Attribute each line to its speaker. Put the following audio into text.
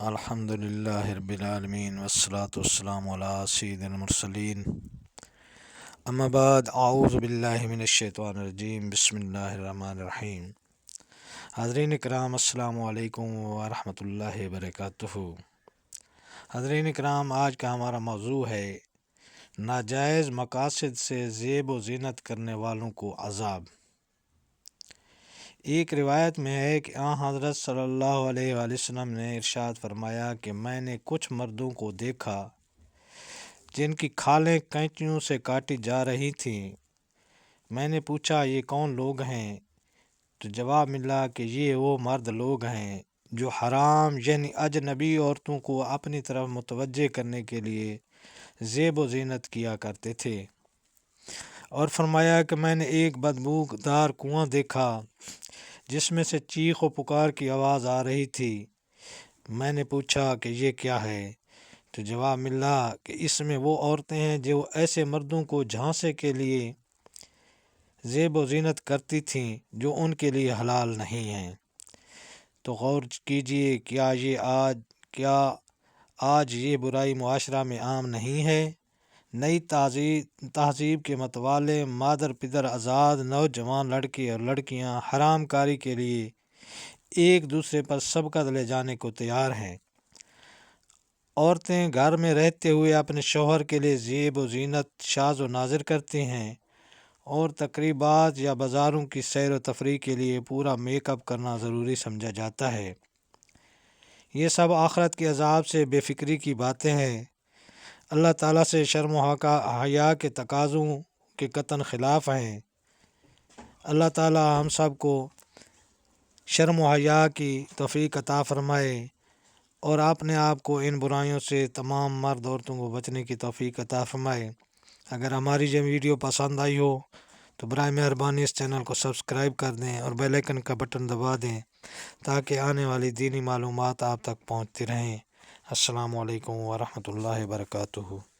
Speaker 1: الحمد للہ رب العالمین والصلاة والسلام علی سید المرسلین اما بعد اعوذ باللہ من الشیطان الرجیم بسم اللہ الرحمن الرحیم۔ حاضرین کرام السلام علیکم ورحمۃ اللہ وبرکاتہ۔ حاضرین کرام، آج کا ہمارا موضوع ہے ناجائز مقاصد سے زیب و زینت کرنے والوں کو عذاب۔ ایک روایت میں ہے کہ حضرت صلی اللہ علیہ وآلہ وسلم نے ارشاد فرمایا کہ میں نے کچھ مردوں کو دیکھا جن کی کھالیں کینچیوں سے کاٹی جا رہی تھیں۔ میں نے پوچھا یہ کون لوگ ہیں؟ تو جواب ملا کہ یہ وہ مرد لوگ ہیں جو حرام یعنی اجنبی عورتوں کو اپنی طرف متوجہ کرنے کے لیے زیب و زینت کیا کرتے تھے۔ اور فرمایا کہ میں نے ایک بدبو دار کنواں دیکھا جس میں سے چیخ و پکار کی آواز آ رہی تھی۔ میں نے پوچھا کہ یہ کیا ہے؟ تو جواب ملا کہ اس میں وہ عورتیں ہیں جو ایسے مردوں کو جھانسے کے لیے زیب و زینت کرتی تھیں جو ان کے لیے حلال نہیں ہیں۔ تو غور کیجئے، کیا آج یہ برائی معاشرہ میں عام نہیں ہے؟ نئی تہذیب کے متوالے مادر پدر آزاد نوجوان لڑکے اور لڑکیاں حرام کاری کے لیے ایک دوسرے پر سبقت لے جانے کو تیار ہیں۔ عورتیں گھر میں رہتے ہوئے اپنے شوہر کے لیے زیب و زینت شاذ و نادر کرتی ہیں اور تقریبات یا بازاروں کی سیر و تفریح کے لیے پورا میک اپ کرنا ضروری سمجھا جاتا ہے۔ یہ سب آخرت کے عذاب سے بے فکری کی باتیں ہیں۔ اللہ تعالیٰ سے شرم و حیا کے تقاضوں کے قطعاً خلاف ہیں۔ اللہ تعالیٰ ہم سب کو شرم و حیا کی توفیق عطا فرمائے اور اپنے آپ کو ان برائیوں سے تمام مرد عورتوں کو بچنے کی توفیق عطا فرمائے۔ اگر ہماری یہ ویڈیو پسند آئی ہو تو برائے مہربانی اس چینل کو سبسکرائب کر دیں اور بیل آئیکن کا بٹن دبا دیں تاکہ آنے والی دینی معلومات آپ تک پہنچتی رہیں۔ السلام علیکم ورحمۃ اللہ وبرکاتہ۔